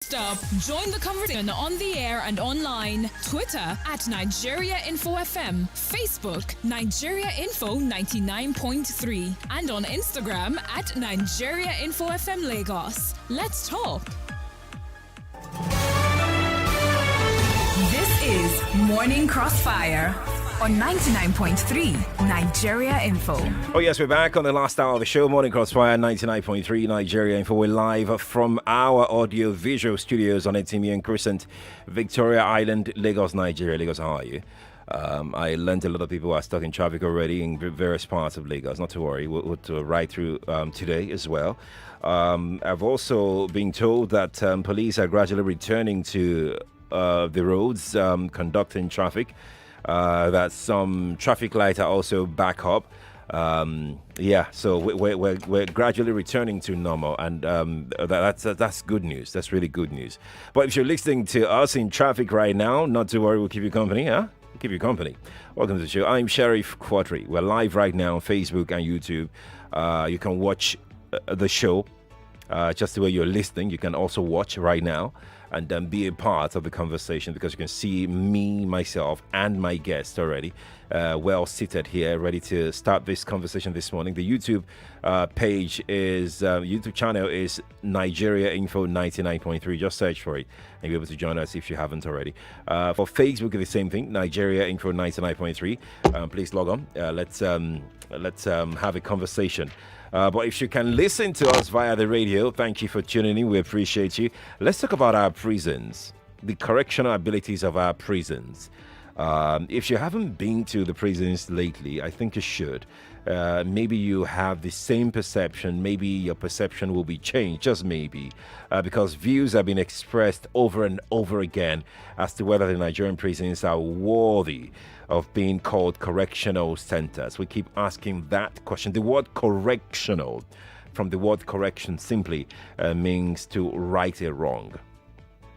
Stop. Join the conversation on the air and online. Twitter at Nigeria Info FM. Facebook Nigeria Info 99.3. And on Instagram at Nigeria Info FM Lagos. Let's talk. This is Morning Crossfire on 99.3 Nigeria Info. Oh yes, we're back on the last hour of the show, Morning Crossfire, 99.3 Nigeria Info. We're live from our audio-visual studios on Etimian Crescent, Victoria Island, Lagos, Nigeria. Lagos, how are you? I learned a lot of people are stuck in traffic already in various parts of Lagos. Not to worry, we'll ride through today as well. I've also been told that police are gradually returning to the roads, conducting traffic. That some traffic lights are also back up. So we're gradually returning to normal, and that's good news. That's really good news. But if you're listening to us in traffic right now, not to worry, we'll keep you company, huh? We'll keep you company. Welcome to the show. I'm SheriffQuadry. We're live right now on Facebook and YouTube. You can watch the show just the way you're listening. You can also watch right now and be a part of the conversation, because you can see me, myself, and my guest already well seated here, ready to start this conversation this morning. The YouTube page is, YouTube channel is Nigeria Info 99.3. Just search for it and you'll be able to join us if you haven't already. For Facebook, the same thing, Nigeria Info 99.3. Please log on. Let's have a conversation. But if you can listen to us via the radio, thank you for tuning in. We appreciate you. Let's talk about our prisons, the correctional abilities of our prisons. If you haven't been to the prisons lately, I think you should. Maybe you have the same perception. Maybe your perception will be changed, just maybe, because views have been expressed over and over again as to whether the Nigerian prisons are worthy of being called correctional centers. We keep asking that question. The word correctional, from the word correction, simply means to right a wrong.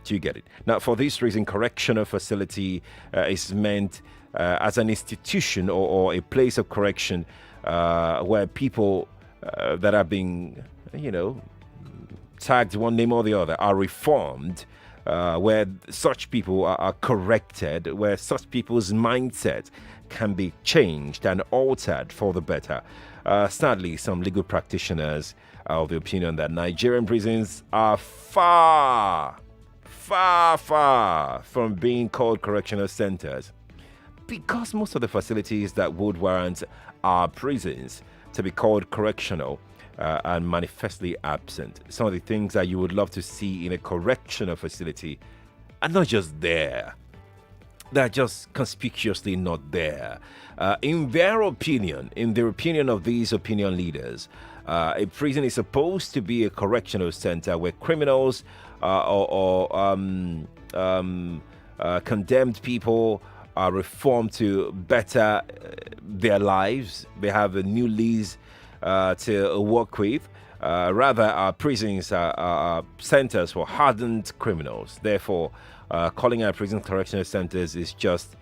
Do you get it? Now, for this reason, correctional facility is meant as an institution or a place of correction where people that are being, tagged one name or the other are reformed, where such people are corrected, where such people's mindset can be changed and altered for the better. Sadly, some legal practitioners are of the opinion that Nigerian prisons are far from being called correctional centers, because most of the facilities that would warrant our prisons to be called correctional are manifestly absent. Some of the things that you would love to see in a correctional facility are not just there. They're just conspicuously not there. In their opinion, in the opinion of these opinion leaders, a prison is supposed to be a correctional center where criminals or condemned people are reformed to better their lives. They have a new lease to work with. Rather, our prisons are centers for hardened criminals. Therefore, calling our prison correctional centers is just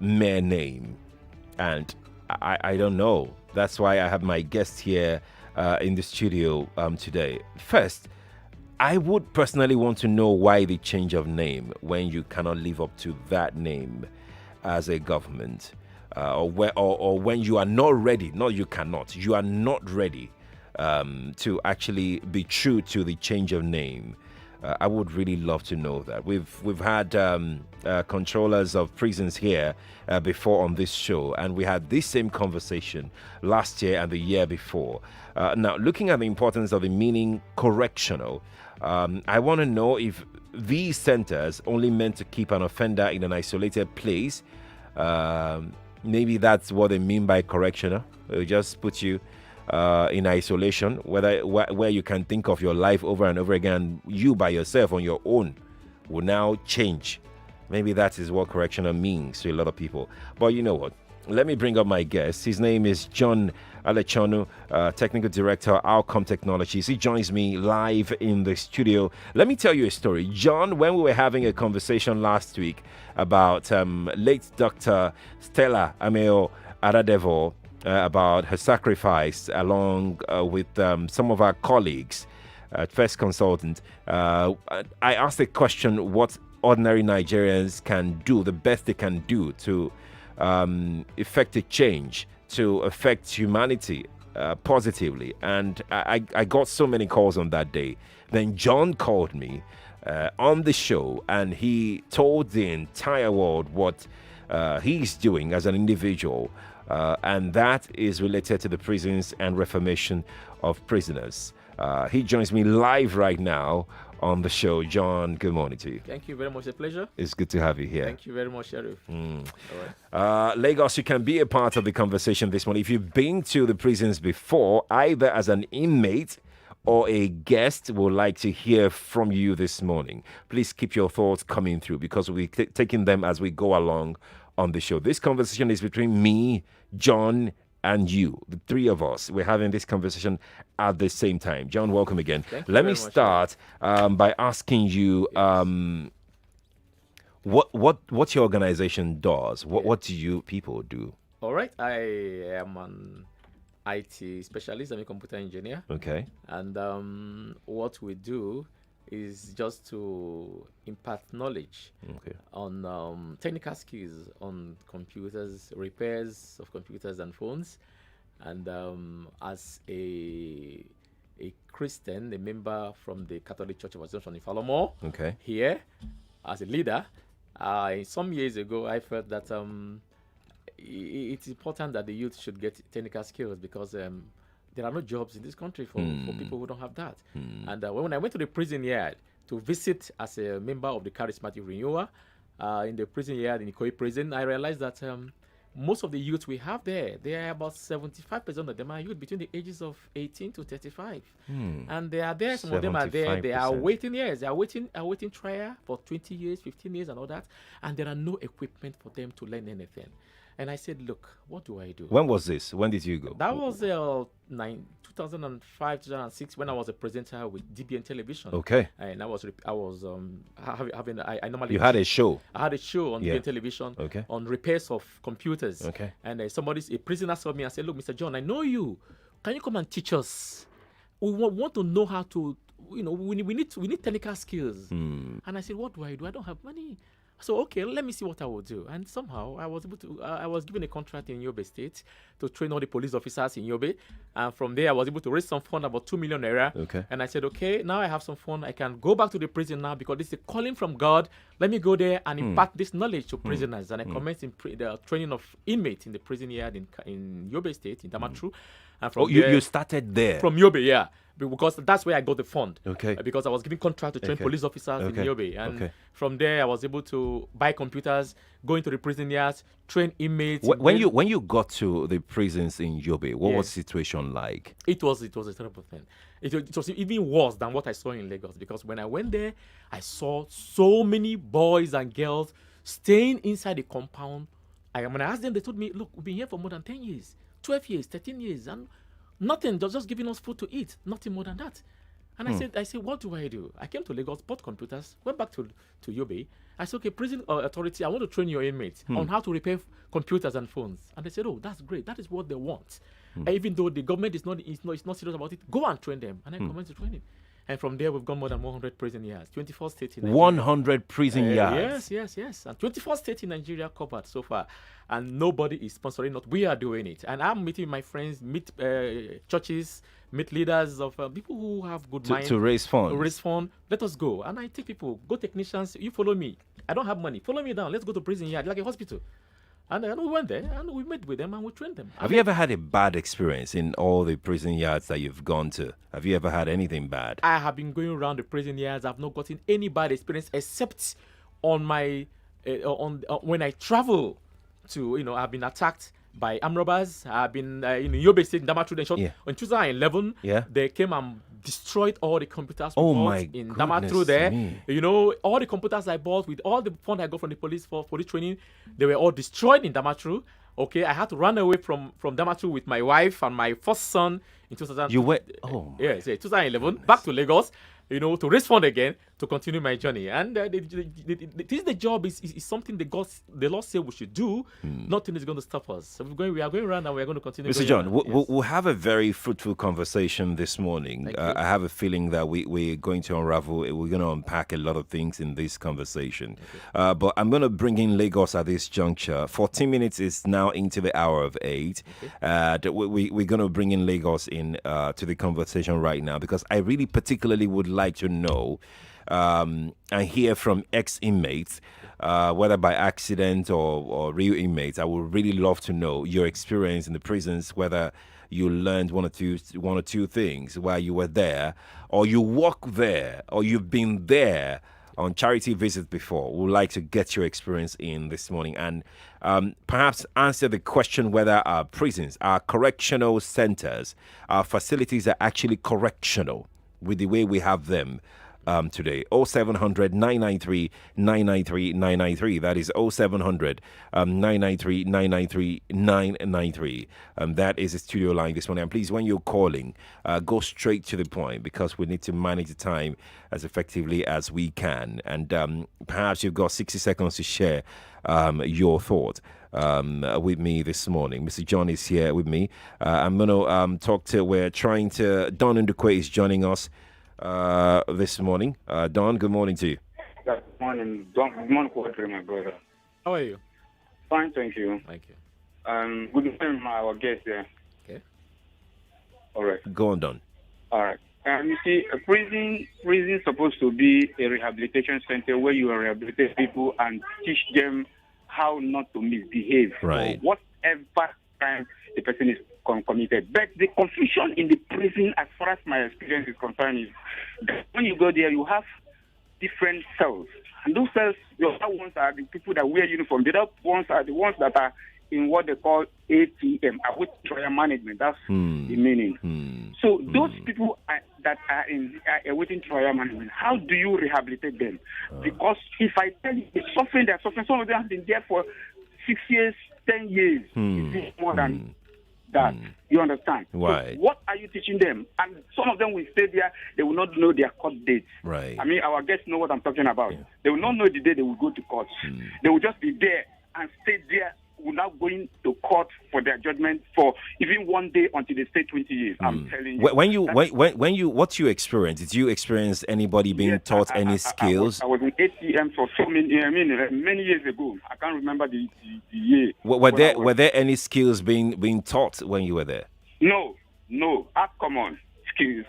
mere name. And I don't know. That's why I have my guest here in the studio today. First, I would personally want to know why the change of name when you cannot live up to that name as a government, or when you are not ready. No, you cannot. You are not ready to actually be true to the change of name. I would really love to know that. We've had controllers of prisons here before on this show, and we had this same conversation last year and the year before. Now, looking at the importance of the meaning correctional, I want to know if these centers only meant to keep an offender in an isolated place. Maybe that's what they mean by correctional. It'll just put you in isolation, where you can think of your life over and over again. You by yourself on your own will now change. Maybe that is what correctional means to a lot of people. But you know what? Let me bring up my guest. His name is John Alechonu, Technical Director, Outcome Technologies. He joins me live in the studio. Let me tell you a story. John, when we were having a conversation last week about late Dr. Stella Ameo Aradevo, about her sacrifice along with some of our colleagues at First Consultant. I asked the question: what ordinary Nigerians can do, the best they can do to effect a change, to affect humanity positively. And I got so many calls on that day. Then John called me on the show, and he told the entire world what he's doing as an individual, and that is related to the prisons and reformation of prisoners. He joins me live right now on the show. John, good morning to you. Thank you very much. A pleasure. It's good to have you here. Thank you very much, Sheriff. Mm. All right. Lagos, you can be a part of the conversation this morning. If you've been to the prisons before, either as an inmate or a guest, would like to hear from you this morning. Please keep your thoughts coming through, because we'll be taking them as we go along on the show. This conversation is between me, John, and you, the three of us. We're having this conversation at the same time. John, welcome again. Let me start by asking you what your organization does. What do you people do? All right. I am an IT specialist. I'm a computer engineer. Okay. And what we do is just to impart knowledge on technical skills on computers, repairs of computers and phones. And as a Christian, a member from the Catholic Church of Assumption in Falomo, here as a leader, some years ago I felt that it's important that the youth should get technical skills, because there are no jobs in this country for people who don't have that. And when I went to the prison yard to visit as a member of the Charismatic Renewal in the prison yard in Ikoyi prison, I realized that most of the youth we have there, they are about 75% of them are youth between the ages of 18 to 35. And they are there, some of them are there, they are waiting years, they are waiting trial for 20 years, 15 years and all that, and there are no equipment for them to learn anything. And I said, look, what do I do? When was this? When did you go? That was 2005, 2006, when I was a presenter with DBN Television. Okay. And I was having, I normally... You had a show? I had a show on DBN Television on repairs of computers. Okay. And a prisoner saw me and said, look, Mr. John, I know you. Can you come and teach us? We want to know how to, we need technical skills. And I said, what do? I don't have money. So, okay, let me see what I will do. And somehow I was able to, I was given a contract in Yobe State to train all the police officers in Yobe. And from there, I was able to raise some fund, about 2 million naira. Okay. And I said, okay, now I have some fund. I can go back to the prison now, because this is a calling from God. Let me go there and impart this knowledge to prisoners. And I commenced in the training of inmates in the prison yard in Yobe State, in Damatru. And from there, you started there? From Yobe, yeah. Because that's where I got the fund. Okay. Because I was given contract to train police officers in Yobe. And from there, I was able to buy computers, go into the prison yards, train inmates. When you got to the prisons in Yobe, what was the situation like? It was a terrible thing. It was even worse than what I saw in Lagos. Because when I went there, I saw so many boys and girls staying inside the compound. When I asked them, they told me, look, we've been here for more than 10 years, 12 years, 13 years, and nothing, just giving us food to eat, nothing more than that. And I said, what do I do? I came to Lagos, bought computers, went back to Yobe. I said, okay, prison authority, I want to train your inmates on how to repair computers and phones. And they said, oh, that's great. That is what they want. Even though the government is not serious about it, go and train them. And I commenced to training. And from there, we've gone more than 100 prison yards, 24 states in Nigeria. 100 prison yards? Yes. And 24 states in Nigeria covered so far. And nobody is sponsoring it. We are doing it. And I'm meeting my friends, meet churches, meet leaders of people who have good mind. To raise funds. To raise funds. Let us go. And I take people, go technicians, you follow me. I don't have money. Follow me down. Let's go to prison yard, like a hospital. And then we went there and we met with them and we trained them. Have you ever had a bad experience in all the prison yards that you've gone to? Have you ever had anything bad? I have been going around the prison yards. I've not gotten any bad experience except on my when I travel to, I've been attacked by armed robbers. I've been in Yobe State, in Damatru. In 2011, they came and destroyed all the computers we bought in Damatru there. All the computers I bought with all the fund I got from the police for police training, they were all destroyed in Damatru. Okay, I had to run away from Damatru with my wife and my first son in 2000. You went? 2011, back to Lagos, to raise fund again. to continue my journey. And this the job is something the Lord said we should do. Nothing is going to stop us. So we are going around and we are going to continue. Mr. John, we'll have a very fruitful conversation this morning. I have a feeling that we're going to unravel, we're going to unpack a lot of things in this conversation. But I'm going to bring in Lagos at this juncture. 14 minutes is now into the hour of 8. We're going to bring in Lagos in to the conversation right now, because I really particularly would like to know and hear from ex-inmates, whether by accident or real inmates. I would really love to know your experience in the prisons, whether you learned one or two things while you were there, or you work there, or you've been there on charity visits before. We'd like to get your experience in this morning, and perhaps answer the question whether our prisons, our correctional centers, our facilities are actually correctional with the way we have them today. 0700 993 993 993. That is 0700 993 993 993. That is the studio line this morning. And please, when you're calling, go straight to the point, because we need to manage the time as effectively as we can. And perhaps you've got 60 seconds to share your thought with me this morning. Mr. John is here with me. I'm going to we're trying to, Don Ndukwe is joining us this morning. Don, good morning to you. Good morning. Good morning, Quadry, my brother. How are you? Fine, thank you. Thank you. Good morning, our guest there. Okay. All right. Go on, Don. All right. You see, a prison is supposed to be a rehabilitation center where you rehabilitate people and teach them how not to misbehave. Right. Or whatever crime the person is committed. But the confusion in the prison, as far as my experience is concerned, is that when you go there, you have different cells. And those cells, the other ones are the people that wear uniform. The other ones are the ones that are in what they call ATM, awaiting trial management. That's the meaning. So those people that are awaiting trial management, how do you rehabilitate them? Because if I tell you they're suffering, some of them have been there for 6 years, 10 years, it's more than that. You understand? Right. So what are you teaching them? And some of them will stay there, they will not know their court dates. Right. I mean, our guests know what I'm talking about. Yeah. They will not know the day they will go to court. They will just be there and stay there without going to court for their judgment for even one day until they stay 20 years. I'm telling you. What's your experience? Did you experience anybody being taught any skills? I was in ATM for many years ago. I can't remember the year. Were there any skills being taught when you were there? No. Come on, skills.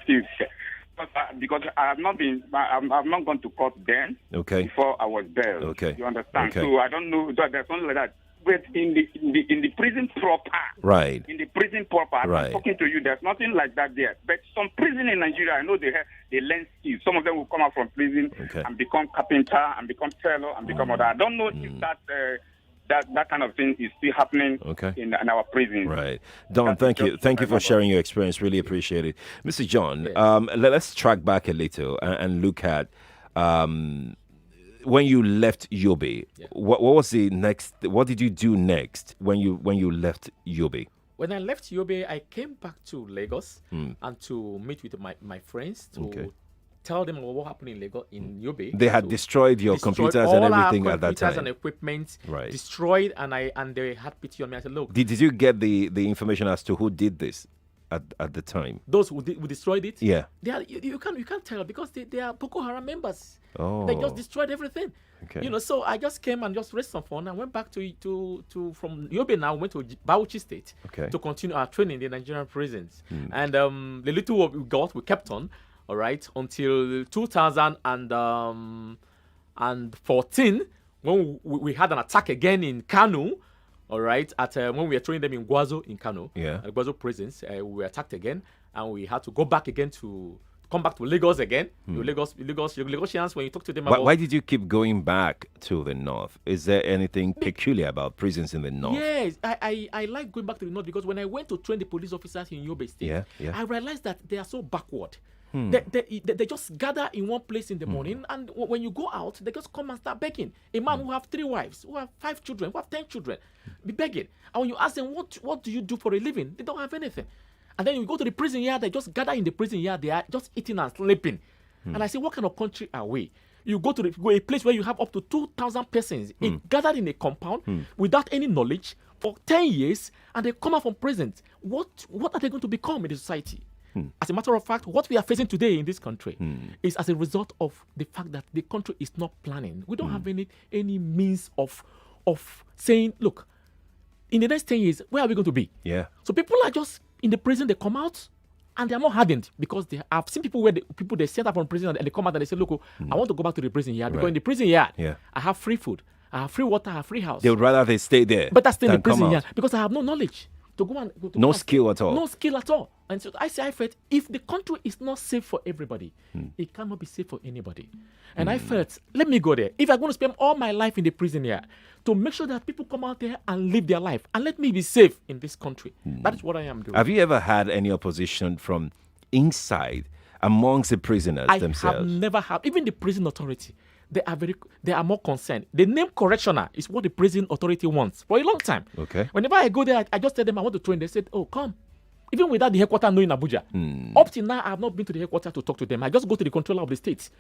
Because I have not gone to court then. Okay. Before I was there. Okay. You understand? Okay. So I don't know. There's something like that. But in the prison proper, right? In the prison proper, right. I'm talking to you. There's nothing like that there. But some prison in Nigeria, I know they learn skills. Some of them will come out from prison and become carpenter and become tailor and become other. I don't know if that kind of thing is still happening in our prison. Right. Don, thank you for sharing your experience. Really appreciate it. Mr. John, yes. Let's track back a little and look at when you left Yobe. What was the next? What did you do next when you left Yobe? When I left Yobe, I came back to Lagos and to meet with my friends to tell them what happened in Lagos, in Yobe. They had destroyed your computers and everything at that time. Computers and equipment right. destroyed, and they had pity on me. I said, look. Did you get the information as to who did this at the time? Those who destroyed it? Yeah. You can't tell because they are Boko Haram members. Oh. They just destroyed everything. Okay. So I just came and just raised some fun and went back to from Yobe now, went to Bauchi State to continue our training in the Nigerian prisons. And the little we got, we kept on, all right, until 2014 when we had an attack again in Kano, all right, at when we were training them in Gwazo in Kano, at Gwazo prisons. We were attacked again and we had to go back again to come back to Lagos again. Lagosians, when you talk to them about... Why did you keep going back to the north? Is there anything peculiar about prisons in the north? Yes, I like going back to the north because when I went to train the police officers in Yobe State, I realized that they are so backward. They just gather in one place in the morning, and when you go out, they just come and start begging. A man who have 3 wives, who have 5 children, who have 10 children, be begging. And when you ask them, what do you do for a living? They don't have anything. And then you go to the prison yard, they just gather in the prison yard, they are just eating and sleeping. And I say, what kind of country are we? You go to a place where you have up to 2,000 persons gathered in a compound without any knowledge for 10 years, and they come out from prison. What are they going to become in the society? As a matter of fact, what we are facing today in this country is as a result of the fact that the country is not planning. We don't have any means of saying, look, in the next 10 years, where are we going to be? Yeah. So people are just in the prison, they come out, and they are more hardened because I've seen people they sent out from prison and they come out and they say, look, I want to go back to the prison yard because in the prison yard, I have free food, I have free water, I have free house. They would rather they stay there. But I stay in the prison yard because I have no knowledge to go and go to no skill at all. No skill at all. And so I felt if the country is not safe for everybody, it cannot be safe for anybody. And I felt, let me go there. If I'm going to spend all my life in the prison yard to make sure that people come out there and live their life and let me be safe in this country. That is what I am doing. Have you ever had any opposition from inside amongst the prisoners themselves? I have never had. Even the prison authority, they are more concerned. The name Correctional is what the prison authority wants for a long time. Okay. Whenever I go there, I just tell them I want to train. They said, oh, come. Even without the headquarters knowing Abuja. Up till now, I have not been to the headquarters to talk to them. I just go to the controller of the state.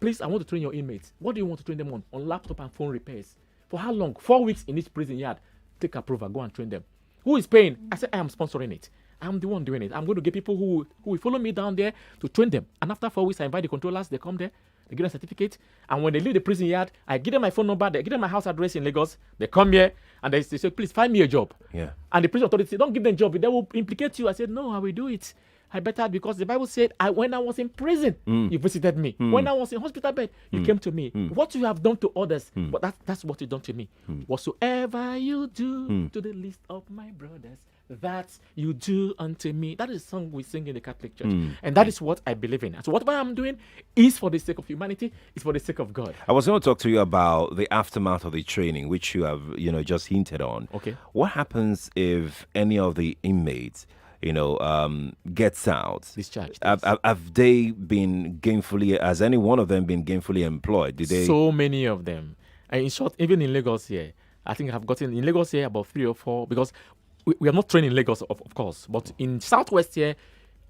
Please, I want to train your inmates. What do you want to train them on? On laptop and phone repairs. For how long? 4 weeks in each prison yard. Take approval, go and train them. Who is paying? I said, I am sponsoring it. I'm the one doing it. I'm going to get people who will follow me down there to train them. And after 4 weeks, I invite the controllers. They come there. They give them a certificate. And when they leave the prison yard, I give them my phone number. They give them my house address in Lagos. They come here and they say, please find me a job. Yeah. And the prison authority say, don't give them a job. They will implicate you. I said, no, I will do it. I better, because the Bible said, when I was in prison, you visited me. When I was in hospital bed, you came to me. What you have done to others, but that's what you done to me. Whatsoever you do to the least of my brothers, that you do unto me. That is a song we sing in the Catholic Church. And that is what I believe in. So whatever I'm doing is for the sake of humanity, is for the sake of God. I was going to talk to you about the aftermath of the training, which you have, just hinted on. Okay. What happens if any of the inmates, gets out? Discharged. Have they been has any one of them been gainfully employed? Did they? So many of them. And in short, even in Lagos here, I think I've gotten in Lagos here about 3 or 4, because we are not trained in Lagos, of course, but in Southwest here,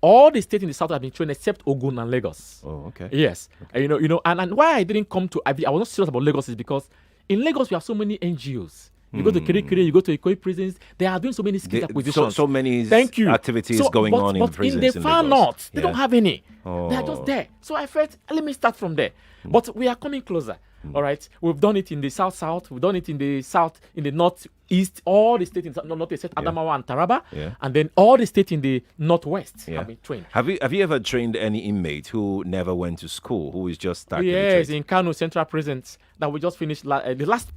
all the states in the South have been trained except Ogun and Lagos. Oh, okay. Yes. Okay. And why I didn't come to, I was not serious about Lagos is because in Lagos we have so many NGOs. You go to Kirikiri, you go to Ikoyi prisons. They are doing so many skill acquisitions. So many activities going on in prisons. In the far north, they don't have any. Oh. They are just there. So I felt, let me start from there. But we are coming closer. All right. We've done it in the south. We've done it in the south, in the northeast, all the states in the northeast, Adamawa and Taraba. Yeah. And then all the states in the northwest have been trained. Have you ever trained any inmate who never went to school, who is just starting? Yes, in Kano Central Prison that we just finished. The last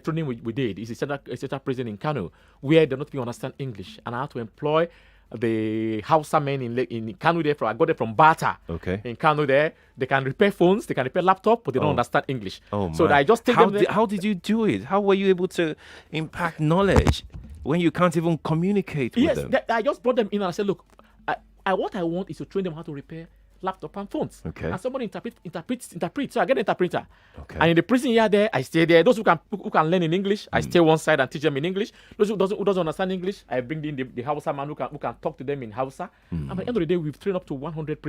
training we did is a central prison in Kano, where they don't even understand English, and I had to employ the Hausa men in Kano there. I got it from Bata. Okay. In Kano there, they can repair phones, they can repair laptop, but they don't understand English. Oh, so I just take them there. How did you do it? How were you able to impact knowledge when you can't even communicate with them? Yes, I just brought them in and I said, look, what I want is to train them how to repair laptop and phones. Okay. And somebody interprets. So I get an interpreter. Okay. And in the prison yard there, I stay there. Those who can learn in English, I stay one side and teach them in English. Those who doesn't understand English, I bring in the Hausa man who can talk to them in Hausa. And at the end of the day, we've trained up to 100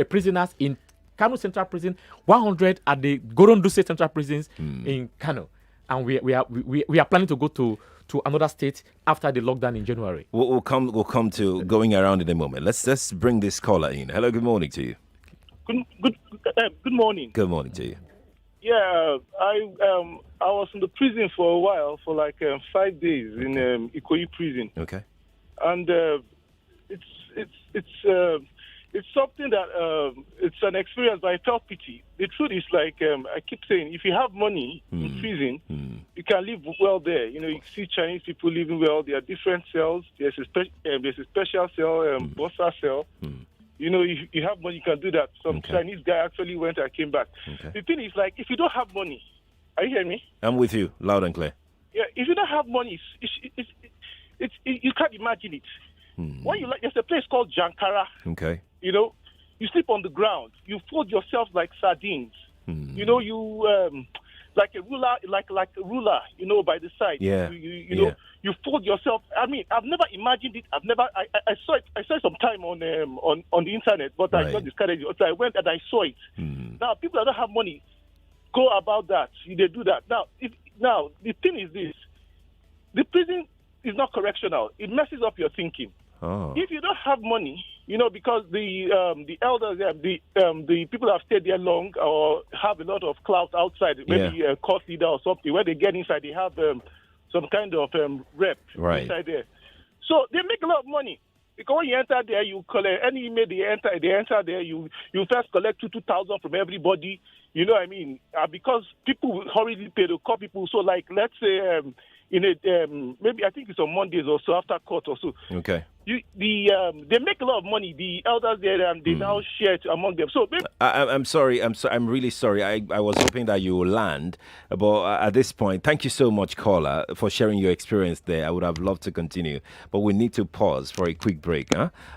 prisoners in Kano Central Prison, 100 at the Gorondu State Central Prisons in Kano. And we are planning to go to another state after the lockdown in January. We'll come to going around in a moment. Let's bring this caller in. Hello, good morning to you. Good morning. Good morning to you. Yeah, I was in the prison for a while, for like 5 days in Ikoyi prison. Okay. And it's something that it's an experience, but I felt pity. The truth is, like I keep saying, if you have money in prison, you can live well there. You see Chinese people living well. There are different cells. There's a special cell, bossa cell. If you have money, you can do that. Some Chinese guy actually went and came back. Okay. The thing is, like, if you don't have money, are you hearing me? I'm with you, loud and clear. Yeah, if you don't have money, you can't imagine it. There's a place called Jankara. Okay. You sleep on the ground. You fold yourself like sardines. You like a ruler, by the side. Yeah. You know, you fold yourself. I mean, I've never imagined it. I saw it. I saw it sometime on the internet, but I got discouraged. So I went and I saw it. Now, people that don't have money go about that. They do that. Now, the thing is this: the prison is not correctional. It messes up your thinking. Oh. If you don't have money, because the elders, the people that have stayed there long or have a lot of clout outside, maybe a court leader or something, when they get inside, they have some kind of rep inside there. So they make a lot of money. Because when you enter there, you collect any email they enter there, you first collect 2,000 from everybody. You know what I mean? Because people will hurriedly pay to call people. So, like, let's say maybe I think it's on Mondays or so after court or so. Okay. They make a lot of money. The elders there, and they now share it among them. So I'm sorry. I'm really sorry. I was hoping that you will land, but at this point, thank you so much, caller, for sharing your experience there. I would have loved to continue, but we need to pause for a quick break.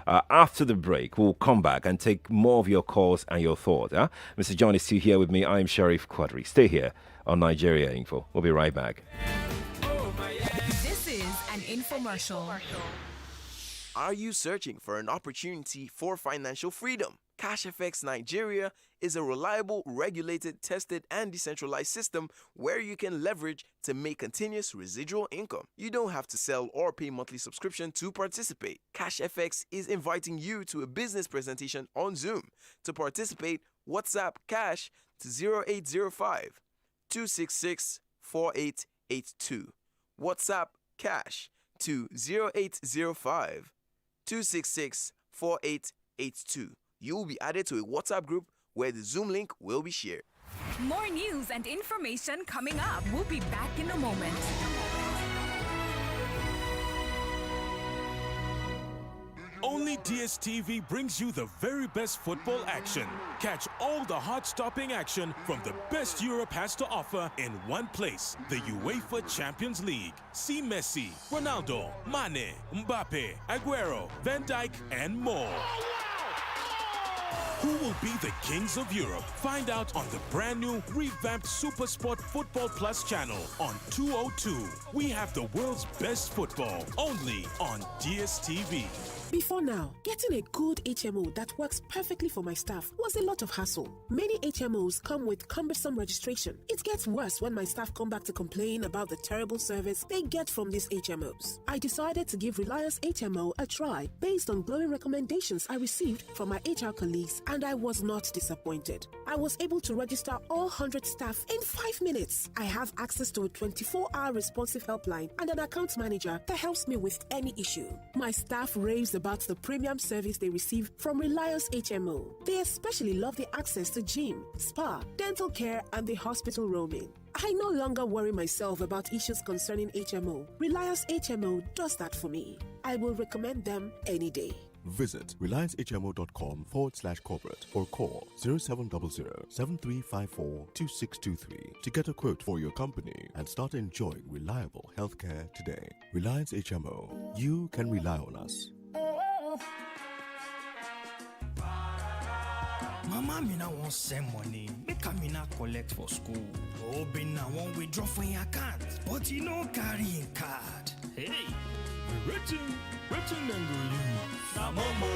After the break, we'll come back and take more of your calls and your thoughts. Mr. John is still here with me. I'm SheriffQuadry. Stay here on Nigeria Info. We'll be right back. This is an infomercial. Are you searching for an opportunity for financial freedom? CashFX Nigeria is a reliable, regulated, tested, and decentralized system where you can leverage to make continuous residual income. You don't have to sell or pay monthly subscription to participate. CashFX is inviting you to a business presentation on Zoom. To participate, WhatsApp Cash to 0805 266 4882. WhatsApp Cash to 0805 266 4882. You will be added to a WhatsApp group where the Zoom link will be shared. More news and information coming up. We'll be back in a moment. Only DSTV brings you the very best football action. Catch all the heart-stopping action from the best Europe has to offer in one place, the UEFA Champions League. See Messi, Ronaldo, Mane, Mbappe, Aguero, Van Dijk, and more. Who will be the kings of Europe? Find out on the brand new revamped SuperSport Football Plus channel on 202. We have the world's best football only on DSTV. Before now, getting a good HMO that works perfectly for my staff was a lot of hassle. Many HMOs come with cumbersome registration. It gets worse when my staff come back to complain about the terrible service they get from these HMOs. I decided to give Reliance HMO a try based on glowing recommendations I received from my HR colleagues, and I was not disappointed. I was able to register all 100 staff in 5 minutes. I have access to a 24-hour responsive helpline and an account manager that helps me with any issue. My staff raves about the premium service they receive from Reliance HMO. They especially love the access to gym, spa, dental care, and the hospital roaming. I no longer worry myself about issues concerning HMO. Reliance HMO does that for me. I will recommend them any day. Visit reliancehmo.com/corporate or call 0700-7354-2623 to get a quote for your company and start enjoying reliable healthcare today. Reliance HMO. You can rely on us. Mama Mina won't send money, make Amina collect for school. Obina won't withdraw from your account, but you no carry in card. Hey, written then go use. Na Momo,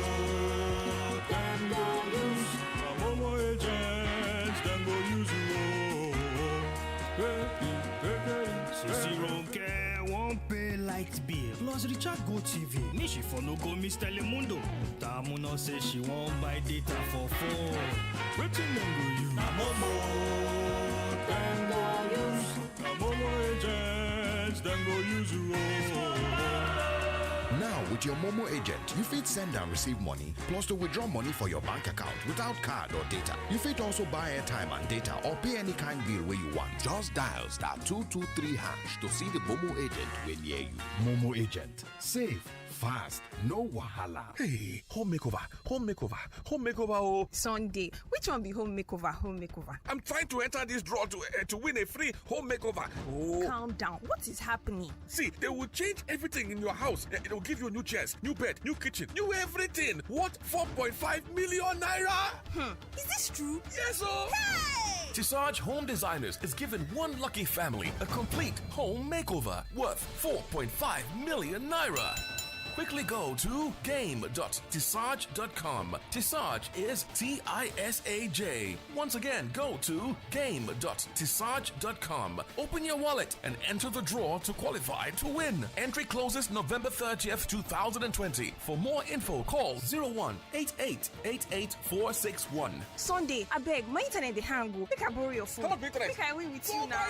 then go use. Na Momo agents, then go use you. Sisi Ronke won't pay light bill. Plus Richard Go TV. Nishi for no go Miss Telemundo. Tamuno say she won't buy data for phone. Waiting then go use. Na Momo, then go use. Na Momo agents, then go use you. Now, with your Momo agent, you fit send and receive money, plus to withdraw money for your bank account without card or data. You fit also buy airtime and data or pay any kind bill where you want. Just dial *223# to see the Momo agent when near you. Momo agent. Save. Fast. No wahala. Hey, home makeover. Oh. Sunday. Which one be home makeover? I'm trying to enter this draw to win a free home makeover. Oh. Calm down. What is happening? See, they will change everything in your house. It will give you new chairs, new bed, new kitchen, new everything. What? 4.5 million naira? Is this true? Yes, oh. Hey! Tisage Home Designers is giving one lucky family a complete home makeover worth 4.5 million naira. Quickly go to game.tisage.com. Tisage is Tisaj. Once again, go to game.tisage.com. Open your wallet and enter the draw to qualify to win. Entry closes November 30th, 2020. For more info, call 01-8888-461. Sunday, I beg, my internet the hang. Make I borrow your phone. Make I win with you now.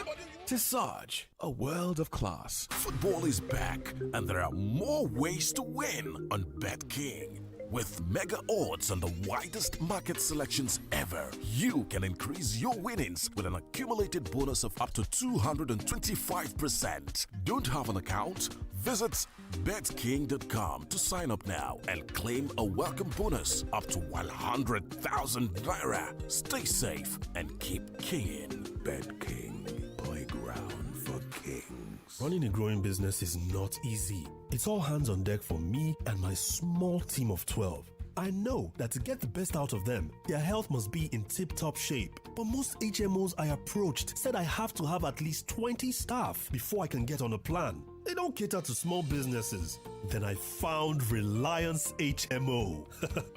Tisage, a world of class. Football is back, and there are more ways to win on BetKing. With mega odds and the widest market selections ever, you can increase your winnings with an accumulated bonus of up to 225%. Don't have an account? Visit betking.com to sign up now and claim a welcome bonus up to 100,000 naira. Stay safe and keep kinging. BetKing, playground for kings. Running a growing business is not easy. It's all hands on deck for me and my small team of 12. I know that to get the best out of them, their health must be in tip-top shape. But most HMOs I approached said I have to have at least 20 staff before I can get on a plan. They don't cater to small businesses. Then I found Reliance HMO.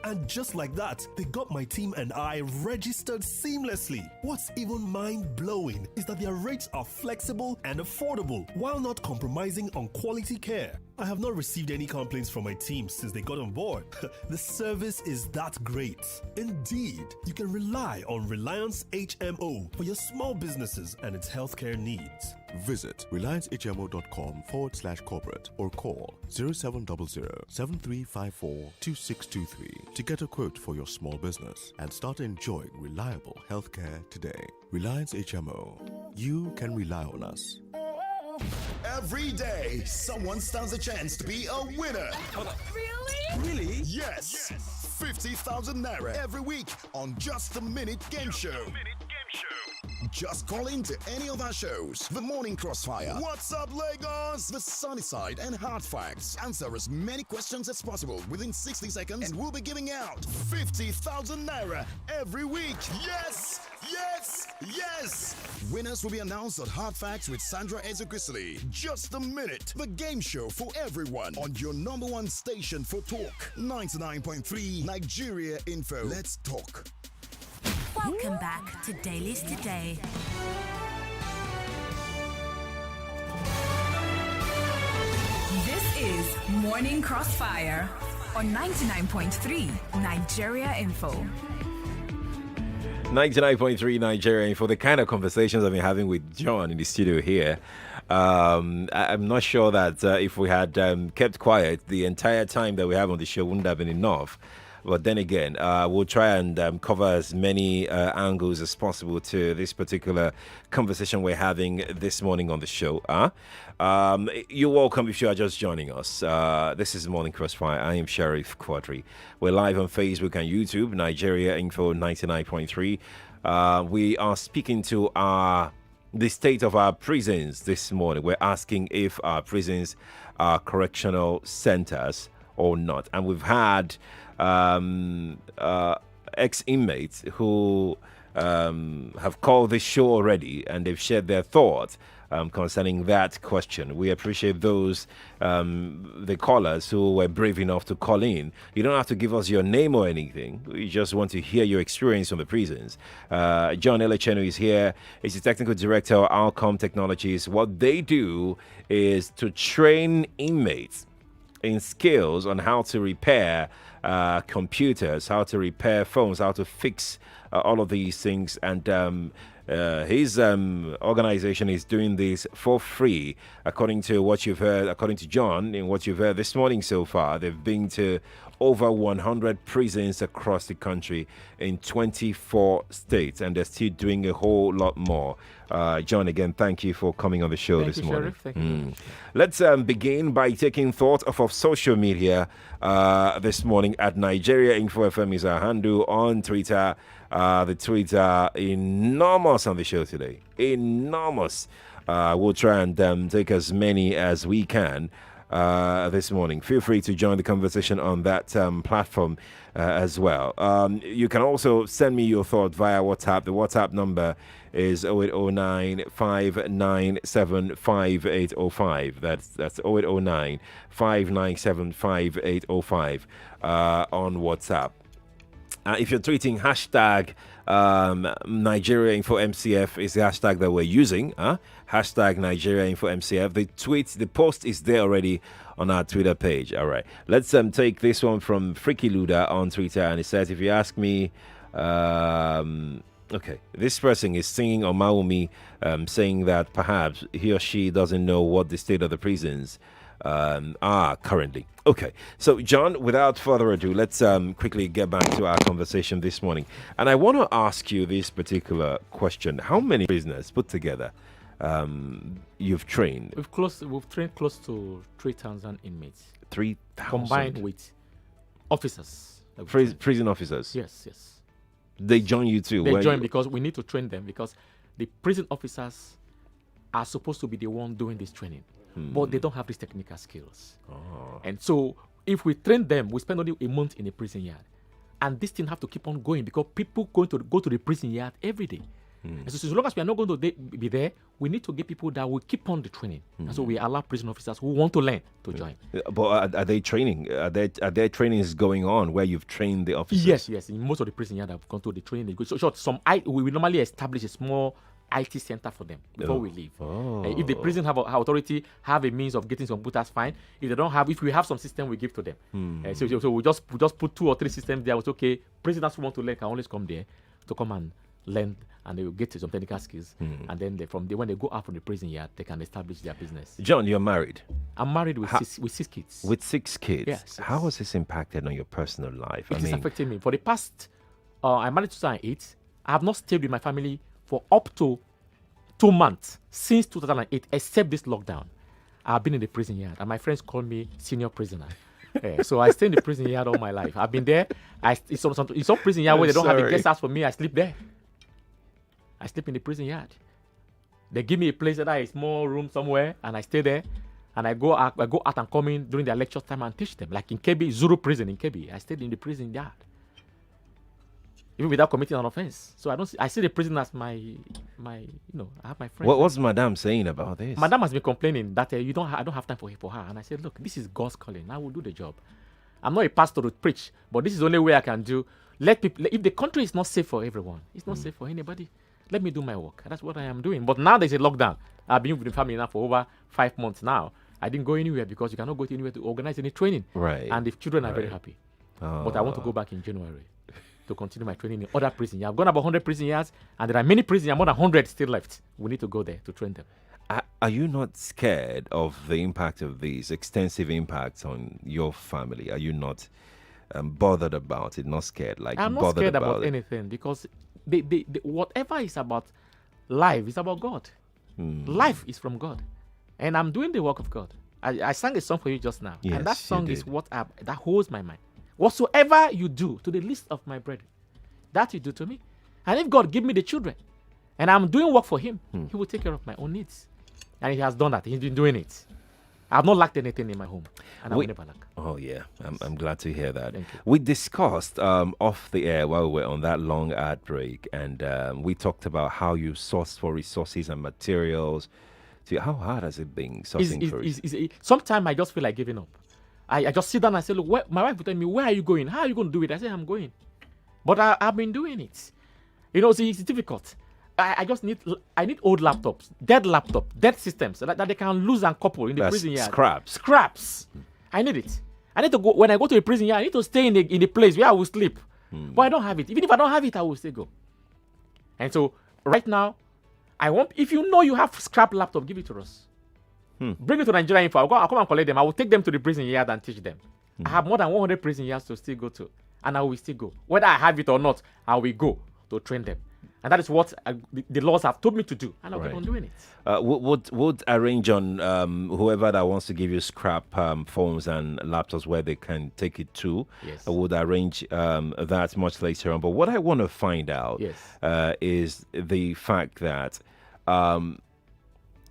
And just like that, they got my team and I registered seamlessly. What's even mind-blowing is that their rates are flexible and affordable while not compromising on quality care. I have not received any complaints from my team since they got on board. The service is that great. Indeed, you can rely on Reliance HMO for your small businesses and its healthcare needs. Visit reliancehmo.com/corporate or call 0700-7354-2623 to get a quote for your small business and start enjoying reliable healthcare today. Reliance HMO. You can rely on us. Every day, someone stands a chance to be a winner. Really? Yes. 50,000 naira every week on Just a Minute Game Show. Just call in to any of our shows. The Morning Crossfire, What's Up Lagos, The Sunny Side, and Hard Facts. Answer as many questions as possible within 60 seconds and we'll be giving out 50,000 naira every week. Yes! Yes! Yes! Winners will be announced on Hard Facts with Sandra Ezekrisili. Just a Minute, the game show for everyone on your number one station for talk. 99.3 Nigeria Info. Let's talk. Welcome back to Dailies Today. This is Morning Crossfire on 99.3 Nigeria Info. 99.3 Nigeria for the kind of conversations I've been having with John in the studio here. I'm not sure that if we had kept quiet the entire time that we have on the show wouldn't have been enough. But then again, we'll try and cover as many angles as possible to this particular conversation we're having this morning on the show. You're welcome if you are just joining us. This is Morning Crossfire. I am SheriffQuadry. We're live on Facebook and YouTube, Nigeria Info 99.3. We are speaking to the state of our prisons this morning. We're asking if our prisons are correctional centers or not. And we've had ex-inmates who have called this show already and they've shared their thoughts concerning that question. We appreciate those, the callers who were brave enough to call in. You don't have to give us your name or anything. We just want to hear your experience on the prisons. John Elechenu is here. He's the technical director of Outcome Technologies. What they do is to train inmates in skills on how to repair computers, how to repair phones, how to fix all of these things. And his organization is doing this for free, according to what you've heard, according to John, in what you've heard this morning so far. They've been to over 100 prisons across the country in 24 states, and they're still doing a whole lot more. John, again, thank you for coming on the show this morning. Sheriff. Thank you. Let's begin by taking thought off of social media this morning. At Nigeria Info FM is our handle on Twitter. The tweets are enormous on the show today. Enormous. We'll try and take as many as we can. this morning. Feel free to join the conversation on that platform as well. You can also send me your thought via WhatsApp. The WhatsApp number is 0809 597 5805. That's 0809 597 5805 on WhatsApp. If you're tweeting hashtag Nigeria Info MCF is the hashtag that we're using. Hashtag Nigeria Info MCF. The post is there already on our Twitter page. All right. Let's take this one from Freaky Luda on Twitter, and it says, if you ask me, okay, this person is singing Omaumi, saying that perhaps he or she doesn't know what the state of the prisons are currently. Okay, so John, without further ado, let's quickly get back to our conversation this morning. And I want to ask you this particular question. How many prisoners put together you've trained? We've trained close to 3,000 inmates. 3,000? Combined with officers. Prison officers? Yes. They join you too? They join because we need to train them, because the prison officers are supposed to be the one doing this training. But they don't have these technical skills. And so if we train them, we spend only a month in a prison yard. And this thing have to keep on going, because people going to go to the prison yard every day. And so as long as we are not going to be there, we need to get people that will keep on the training. And so we allow prison officers who want to learn to join. But are they training? Are there trainings going on where you've trained the officers? Yes. In most of the prison yards, I've gone to the training. So we normally establish a small IT center for them before we leave. If the prison authority have a means of getting some computers, fine. If they don't have, if we have some system, we give to them. So we just put 2 or 3 systems there. It's okay. Prisoners who want to learn can always come there to come and learn, and they will get to some technical skills. And then when they go out from the prison yard, they can establish their business. John, you're married. I'm married with 6 kids. With 6 kids. Yes. How has this impacted on your personal life? It is affecting me. For the past, I married in 2008. I have not stayed with my family for up to 2 months since 2008, except this lockdown. I've been in the prison yard, and my friends call me senior prisoner. So I stay in the prison yard all my life. I've been there. It's some prison yard where they don't have a guest house for me. I sleep there. I sleep in the prison yard. They give me a place, a small room somewhere, and I stay there. And I go out and come in during their lecture time and teach them. Like in Kebbi, Zuru prison in Kebbi, I stayed in the prison yard, even without committing an offense. So I see the prison as my I have my friends. What's Madame saying about this? Madame has been complaining that I don't have time for her. And I said, look, this is God's calling. I will do the job. I'm not a pastor to preach, but this is the only way I can do. Let people. If the country is not safe for everyone, it's not safe for anybody. Let me do my work. That's what I am doing. But now there's a lockdown. I've been with the family now for over 5 months now. I didn't go anywhere because you cannot go anywhere to organize any training. Right. And the children are very happy. But I want to go back in January to continue my training in other prison yards. I've gone about 100 prison yards, and there are many prison yards, more than 100 still left. We need to go there to train them. Are you not scared of the impact of these extensive impacts on your family? Are you not bothered about it? Not scared? I'm not scared about anything, because whatever is about life is about God. Life is from God, and I'm doing the work of God. I sang a song for you just now, and that song is what that holds my mind. Whatsoever you do to the least of my brethren, that you do to me. And if God give me the children, and I'm doing work for Him, He will take care of my own needs. And He has done that. He's been doing it. I've not lacked anything in my home, and I will never lack. Oh yeah, I'm glad to hear that. Thank you. We discussed off the air while we were on that long ad break, and we talked about how you source for resources and materials. How hard has it been sourcing for it? Sometimes I just feel like giving up. I just sit down and say, look, my wife will tell me, where are you going? How are you going to do it? I say, I'm going. But I've been doing it. It's difficult. I need old laptops, dead systems that they can lose and couple in the prison yard. Scraps. I need it. I need to go. When I go to the prison yard, I need to stay in the place where I will sleep. But I don't have it. Even if I don't have it, I will still go. And so right now, if you know you have scrap laptop, give it to us. Bring it to Nigeria Info. I'll come and collect them. I will take them to the prison yard and teach them. I have more than 100 prison yards to still go to, and I will still go. Whether I have it or not, I will go to train them. And that is what the laws have told me to do, and I'll keep on doing it. Would arrange on whoever that wants to give you scrap phones and laptops where they can take it to. Yes. Would arrange that much later on. But what I want to find out is the fact that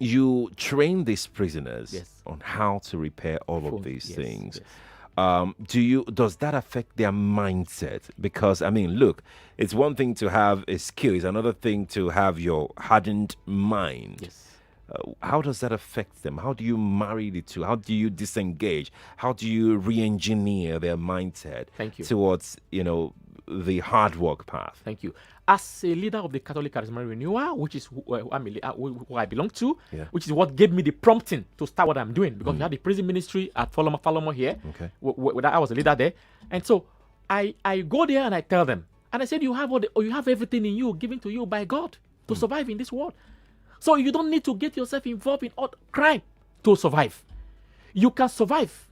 you train these prisoners Yes. on how to repair all of these Yes, things. yes. Does that affect their mindset? Because I mean, look, it's one thing to have a skill; it's another thing to have your hardened mind. Yes. How does that affect them? How do you marry the two? How do you disengage? How do you re-engineer their mindset Thank you. towards the hard work path? Thank you. As a leader of the Catholic Charismatic Renewal, which is who I belong to, Yeah. which is what gave me the prompting to start what I'm doing, because we had the prison ministry at Falomo here. Okay. I was a leader there, and so I go there and I tell them, and I said, you have everything in you given to you by God to survive in this world. So you don't need to get yourself involved in all crime to survive. You can survive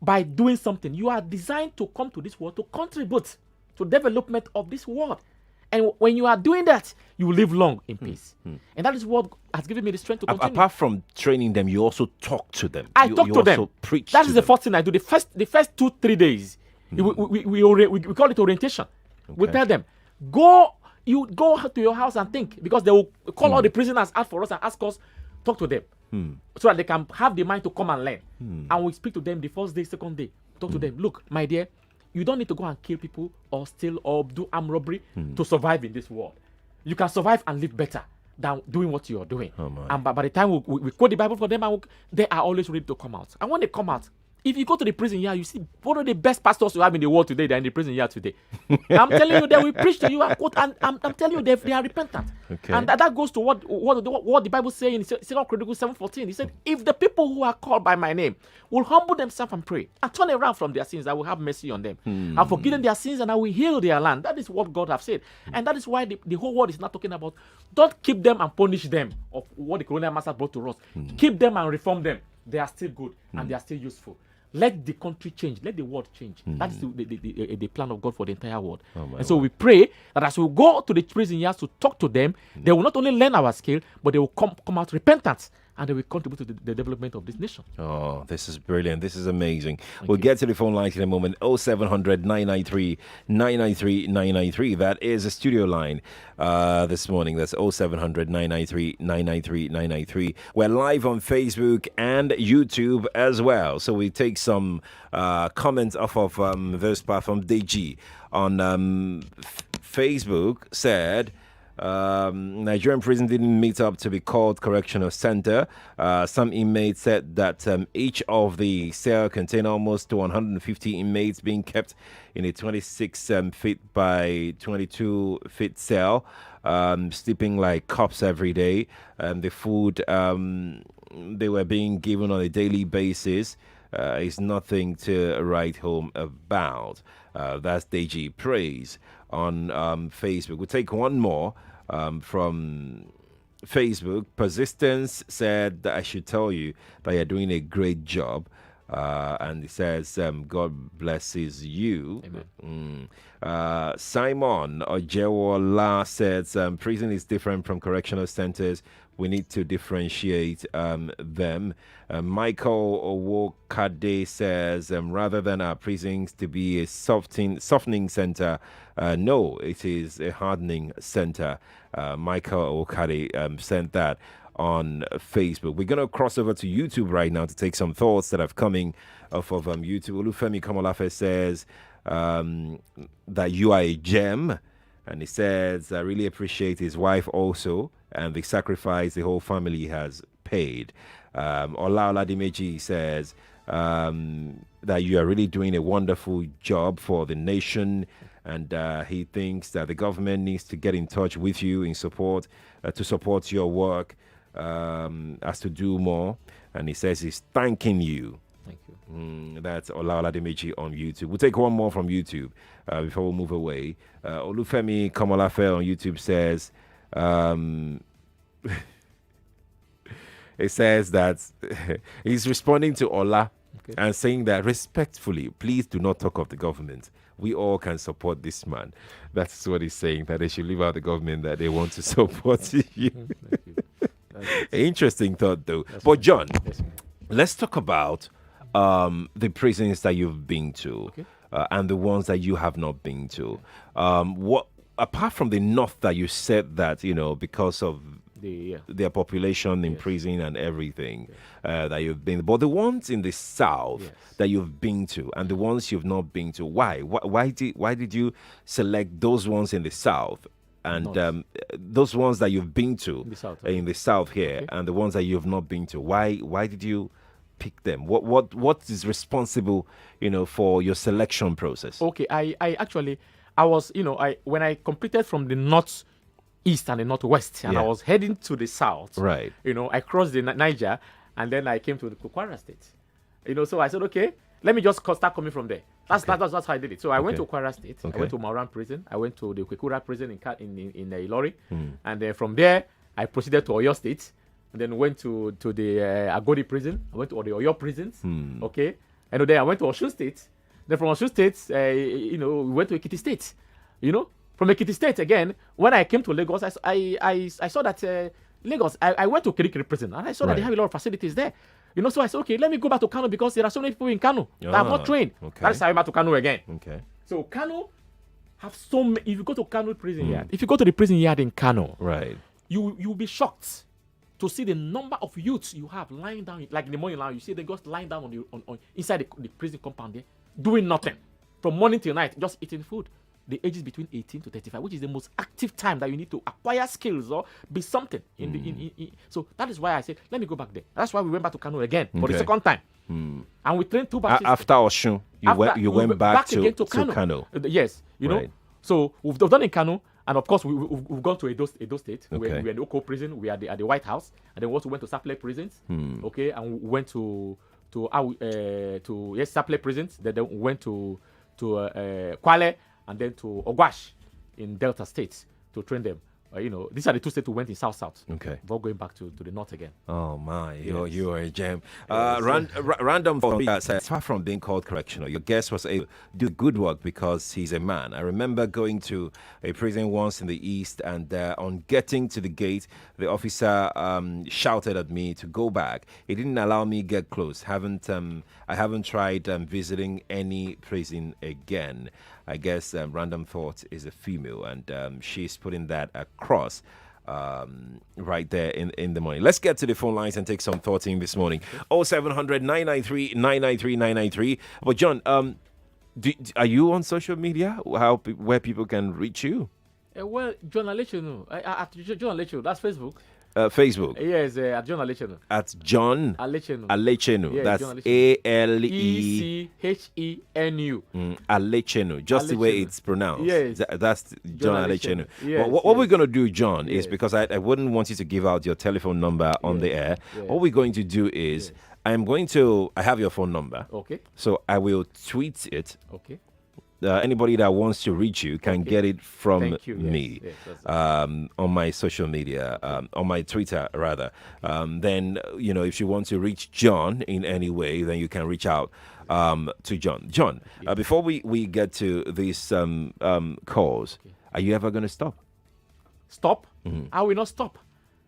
by doing something. You are designed to come to this world to contribute to development of this world. And when you are doing that, you will live long in peace. And that is what has given me the strength to continue. Apart from training them, you also talk to them. I you talk to them. Also preach that to is them. the first thing I do. The first 2-3 days, we call it orientation. We tell them, you go to your house and think, because they will call all the prisoners out for us and ask us, talk to them, so that they can have the mind to come and learn. And we speak to them the first day, second day, talk to them. Look, my dear, you don't need to go and kill people or steal or do armed robbery to survive in this world. You can survive and live better than doing what you are doing. And by the time we quote the Bible for them, they are always ready to come out. And when they come out, if you go to the prison here, you see one of the best pastors you have in the world today. They're in the prison here today. I'm telling you, they will preach to you and quote, and I'm telling you, they are repentant. Okay. And that goes to what the Bible says in 2 Chronicles 7:14. He said, if the people who are called by my name will humble themselves and pray and turn around from their sins, I will have mercy on them. I'll forgive them their sins and I will heal their land. That is what God has said. And that is why the whole world is not talking about, don't keep them and punish them of what the colonial master brought to us. Keep them and reform them. They are still good and they are still useful. Let the country change. Let the world change. That's the plan of God for the entire world. And so we pray that as we go to the prison yards to talk to them, they will not only learn our skill, but they will come out repentant, and they will contribute to the development of this nation. Oh, this is brilliant. This is amazing. We'll get to the phone lines in a moment. 0700 993 993 993. That is a studio line this morning. That's 0700 993 993 993. We're live on Facebook and YouTube as well. So we take some comments off of this platform. Deji on Facebook said, Nigerian prison didn't meet up to be called correctional center. Some inmates said that each of the cell contained almost to 150 inmates being kept in a 26 feet by 22 feet cell, sleeping like cops every day. The food they were being given on a daily basis is nothing to write home about. That's Deji Praise on Facebook. We'll take one more from Facebook. Persistence said that I should tell you that you're doing a great job. And it says, God blesses you. Amen. Simon Ojewola says, prison is different from correctional centers. We need to differentiate them. Michael Owokade says, rather than our prisons to be a softening center, no, it is a hardening center. Michael Owokade sent that on Facebook. We're going to cross over to YouTube right now to take some thoughts that have coming off of YouTube. Olufemi Kamolafe says that you are a gem. And he says, I really appreciate his wife also and the sacrifice the whole family has paid. Ola Oladimeji says that you are really doing a wonderful job for the nation. And he thinks that the government needs to get in touch with you in support to support your work as to do more. And he says he's thanking you. Thank you. That's Ola Oladimeji on YouTube. We'll take one more from YouTube before we move away. Olufemi Kamolafe on YouTube says, it says that he's responding to Ola and saying that respectfully, please do not talk of the government. We all can support this man. That's what he's saying, that they should leave out the government, that they want to support you. Interesting thought, though. But John, let's talk about the prisons that you've been to and the ones that you have not been to. What apart from the north that you said that, because of their population in prison and everything that you've been. But the ones in the south that you've been to and the ones you've not been to, why did you select those ones in the south? And those ones that you've been to in the south here, and the ones that you've not been to, why did you pick them? What is responsible, for your selection process? Okay, I was, when I completed from the northeast and the northwest, and I was heading to the south. Right. I crossed the Niger, and then I came to the Kwara State. So I said, okay, let me just start coming from there. That's how I did it. So I went to Kwara State. I went to Mauran prison. I went to the Kwekura prison in Ilori. And then from there, I proceeded to Oyo State. And then went to the Agodi prison. I went to the Oyo prisons. Okay. And then I went to Osun State. Then from Osun State, we went to Ekiti State. From Ekiti State again, when I came to Lagos, I saw that Lagos, I went to Kirikiri prison. And I saw that they have a lot of facilities there. So I said, okay, let me go back to Kano because there are so many people in Kano that have not trained. Okay. That's how I went back to Kano again. Okay. So Kano have so many. If you go to Kano prison yard, if you go to the prison yard in Kano, right, you'll be shocked to see the number of youths you have lying down, like in the morning now, you see them just lying down on inside the prison compound there, doing nothing from morning till night, just eating food. The age is between 18 to 35, which is the most active time that you need to acquire skills or be something. So that is why I said, let me go back there. That's why we went back to Kano again for the second time. And we trained 2 batches. After Osun, you went back to Kano. Yes, right. So we've done in Kano, and of course we've gone to Edo State. Okay. We're in the Oko prison. We are at the White House, and then we also went to Saple prisons. Okay, and we went to Saple prisons. Then we went to Kwale. And then to Ogwash in Delta State to train them. These are the 2 states we went in South. Okay. Before going back to the north again. Oh my, you are a gem. Random for me, far from being called correctional, your guest was able to do good work because he's a man. I remember going to a prison once in the east, and on getting to the gate, the officer shouted at me to go back. He didn't allow me get close. I haven't tried visiting any prison again. I guess Random Thought is a female, and she's putting that across right there in the morning. Let's get to the phone lines and take some thoughts in this morning. 0700 993 993 993. But John, are you on social media? Where people can reach you? Well, John, I'll let you know. John, I'll let you know. That's Facebook. Facebook. Yes, at John Alechenu. At John Alechenu. Yes, that's ALECHENU. Alechenu, just the way it's pronounced. Yes. That's John Alechenu. Yes, what we're going to do, John, is because I wouldn't want you to give out your telephone number on the air. What we're going to do is I have your phone number. Okay. So I will tweet it. Okay. Anybody that wants to reach you can get it from me yes, on my social media, on my Twitter rather. Then if you want to reach John in any way, then you can reach out to John. John, before we get to these calls, are you ever going to stop? Stop? I will not stop.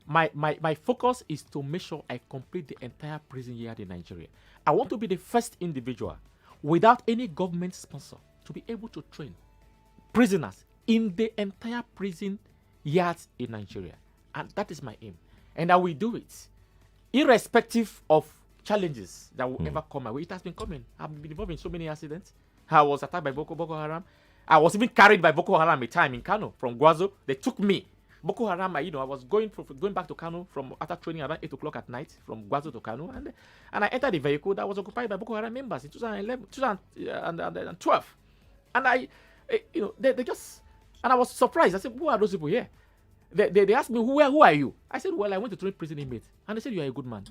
My focus is to make sure I complete the entire prison yard in Nigeria. I want to be the first individual without any government sponsor to be able to train prisoners in the entire prison yards in Nigeria. And that is my aim. And I will do it irrespective of challenges that will ever come my way. It has been coming. I've been involved in so many accidents. I was attacked by Boko Haram. I was even carried by Boko Haram a time in Kano from Gwazo. They took me. Boko Haram, I was going back to Kano from after training around 8 o'clock at night from Gwazo to Kano. And I entered the vehicle that was occupied by Boko Haram members in 2012. And they just, and I was surprised. I said, who are those people here? They asked me, who are you? I said, well, I went to train prison inmates. And they said, you are a good man.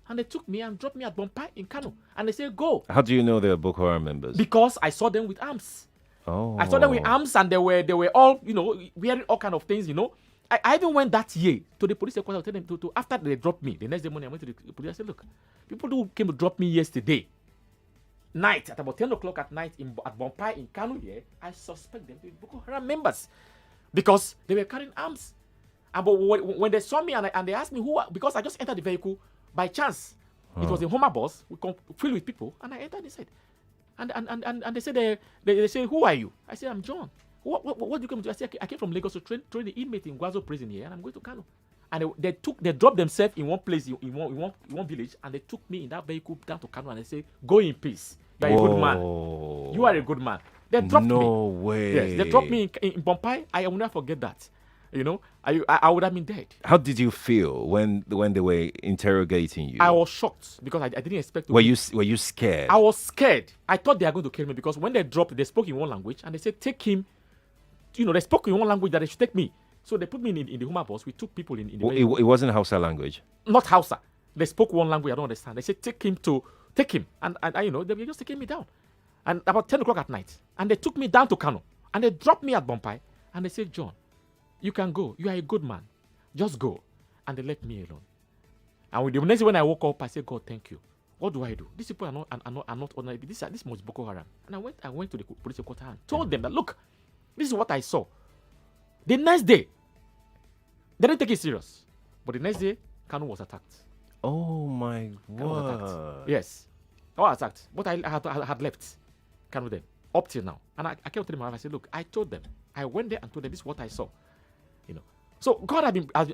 And they took me and dropped me at Bompai in Kano. And they said, go. How do you know they were Boko Haram members? Because I saw them with arms. Oh. I saw them with arms, and they were all, wearing all kind of things, I even went that year to the police headquarters to tell them to after they dropped me, the next day morning I went to the police. I said, look, people who came to drop me yesterday night at about 10 o'clock at night at Bompai in Kano here, I suspect them to be Boko Haram members because they were carrying arms. And but when they saw me and they asked me because I just entered the vehicle by chance. It was a Homer bus filled with people, and I entered inside. And they said they say, who are you? I said, I'm John. What do you come to? I said, I came from Lagos to train the inmate in Gwazo prison here, and I'm going to Kano. And they dropped themselves in one place, in one village, and they took me in that vehicle down to Kano, and they say, go in peace. You are a good man. You are a good man. They dropped me. No way. Yes, they dropped me in Bompai. I will never forget that. I would have been dead. How did you feel when they were interrogating you? I was shocked because I didn't expect to. Were you scared? I was scared. I thought they are going to kill me because when they dropped, they spoke in one language and they said, take him. They spoke in one language that they should take me. So they put me in the Hummer bus. We took people in the it wasn't Hausa language? Not Hausa. They spoke one language I don't understand. They said, take him. And they were just taking me down. And about 10 o'clock at night. And they took me down to Kano. And they dropped me at Bompai. And they said, John, you can go. You are a good man. Just go. And they left me alone. And the next day when I woke up, I said, God, thank you. What do I do? These people are not ordinary. This must Boko Haram. And I went to the police headquarters and told them that, look, this is what I saw. The next day, they didn't take it serious. But the next day, Kano was attacked. Oh my word. Yes. I was attacked. But I had left Kano then, up till now. And I kept telling my wife, I said, look, I told them. I went there and told them this is what I saw. So God I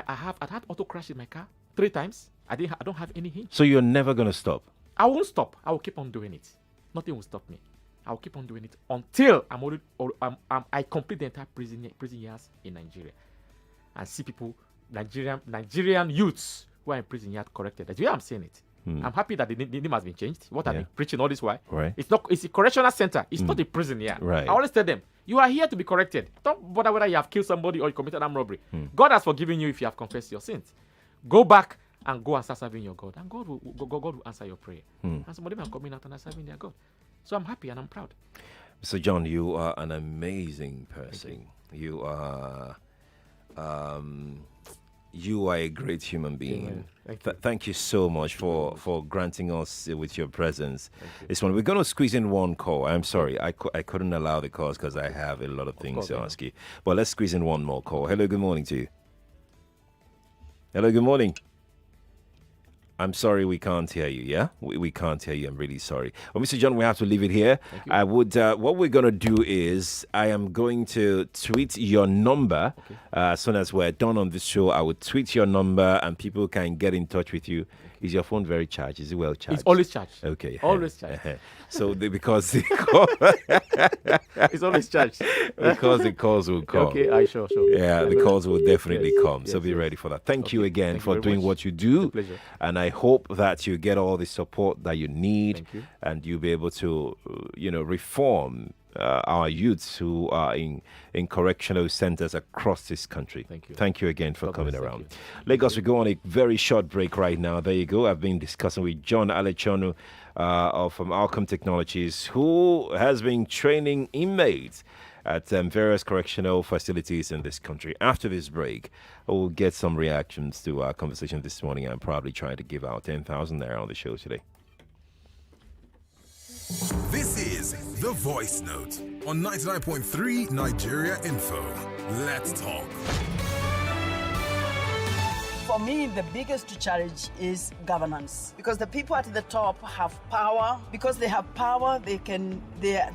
had auto crash in my car 3 times. I don't have any hinge. So you're never gonna stop? I won't stop. I will keep on doing it. Nothing will stop me. I will keep on doing it until I complete the entire prison years in Nigeria and see people, Nigerian youths who are in prison yet corrected. That's why I'm saying it. I'm happy that the name has been changed. What I've been preaching all this while. Right. It's a correctional center. It's not a prison here. Right. I always tell them, you are here to be corrected. Don't bother whether you have killed somebody or you committed armed robbery. God has forgiven you if you have confessed your sins. Go back and go and start serving your God. And God will answer your prayer. And some of them are coming out and are serving their God. So I'm happy and I'm proud. So John, you are an amazing person. You are a great human being. Thank you so much for granting us with your presence. This one, we're going to squeeze in one call. I'm sorry, I couldn't allow the calls because I have a lot of things to ask you. But let's squeeze in one more call. Hello, good morning to you. Hello, good morning. I'm sorry we can't hear you, yeah? We can't hear you. I'm really sorry. Well, Mr. John, we have to leave it here. I would, what we're going to do is I am going to tweet your number. As soon as we're done on this show, I would tweet your number and people can get in touch with you. Is your phone very charged? Is it well charged? It's always charged. Okay. Always charged. So because the call it's always charged. Because the calls will come. Okay, sure. Yeah, the calls will definitely come. So be ready for that. Thank you again for doing what you do. It's a pleasure. And I hope that you get all the support that you need and you'll be able to, reform our youths who are in correctional centers across this country. Thank you again for coming around. Lagos, we go on a very short break right now. There you go. I've been discussing with John Alechonu from Alcom Technologies, who has been training inmates at various correctional facilities in this country. After this break, we'll get some reactions to our conversation this morning. I'm probably trying to give out 10,000 there on the show today. This is The Voice Note on 99.3 Nigeria Info. Let's talk. For me, the biggest challenge is governance, because the people at the top have power. Because they have power, they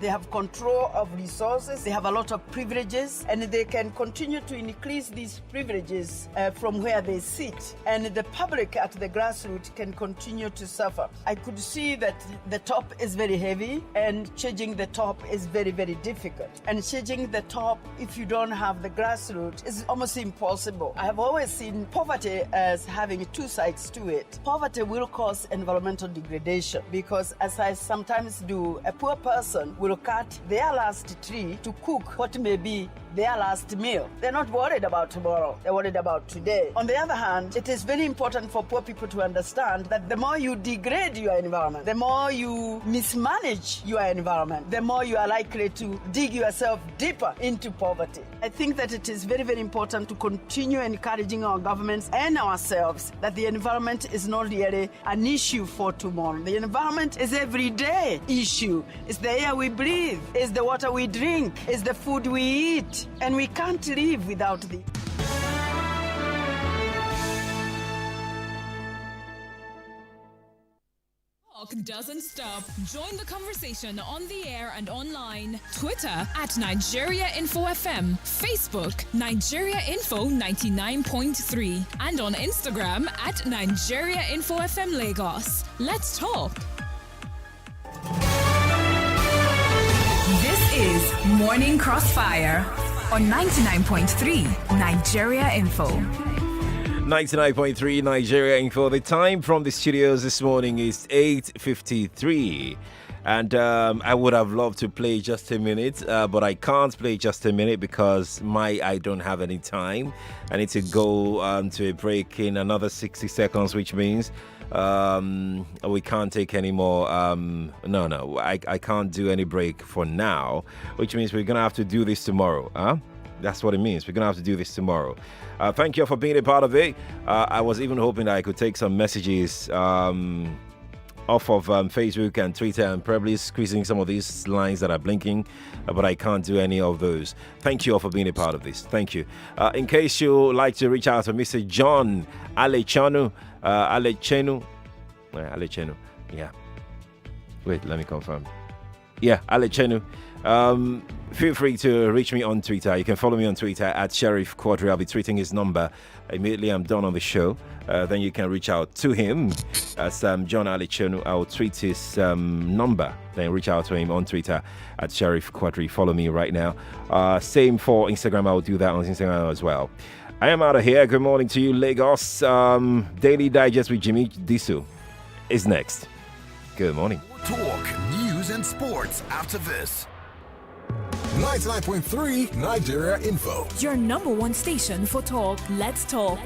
have control of resources. They have a lot of privileges, and they can continue to increase these privileges from where they sit. And the public at the grassroots can continue to suffer. I could see that the top is very heavy, and changing the top is very, very difficult. And changing the top, if you don't have the grassroots, is almost impossible. I have always seen poverty as having 2 sides to it. Poverty will cause environmental degradation because, as I sometimes do, a poor person will cut their last tree to cook what may be their last meal. They're not worried about tomorrow, they're worried about today. On the other hand, it is very important for poor people to understand that the more you degrade your environment, the more you mismanage your environment, the more you are likely to dig yourself deeper into poverty. I think that it is very, very important to continue encouraging our governments and ourselves that the environment is not really an issue for tomorrow. The environment is everyday issue. It's the air we breathe, it's the water we drink, it's the food we eat, and we can't live without it. Talk doesn't stop. Join the conversation on the air and online. Twitter at Nigeria Info FM. Facebook Nigeria Info 99.3. And on Instagram at Nigeria Info FM Lagos. Let's talk. This is Morning Crossfire on 99.3 Nigeria Info. 99.3 Nigeria Info. The time from the studios this morning is 8:53. And I would have loved to play just a minute, but I can't play just a minute because I don't have any time. I need to go to a break in another 60 seconds, which means we can't take any more. I can't do any break for now, which means we're going to have to do this tomorrow. That's what it means. We're going to have to do this tomorrow. Thank you for being a part of it. I was even hoping that I could take some messages off of Facebook and Twitter and probably squeezing some of these lines that are blinking, but I can't do any of those. Thank you all for being a part of this. Thank you. In case you like to reach out to Mr. John Alechenu, yeah. Wait, let me confirm. Yeah, Alechenu. Feel free to reach me on Twitter. You can follow me on Twitter at SheriffQuadry. I'll be tweeting his number immediately I'm done on the show. Then you can reach out to him as John Alechenu. I'll tweet his number. Then reach out to him on Twitter at SheriffQuadry. Follow me right now. Same for Instagram. I'll do that on Instagram as well. I am out of here. Good morning to you, Lagos. Daily Digest with Jimmy Disu is next. Good morning. Talk, news, and sports after this. 99.3 Nigeria Info. Your number one station for talk. Let's talk.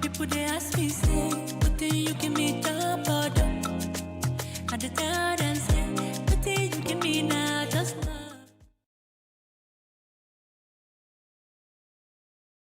People they ask me, say, what do you give me the bottom? At the time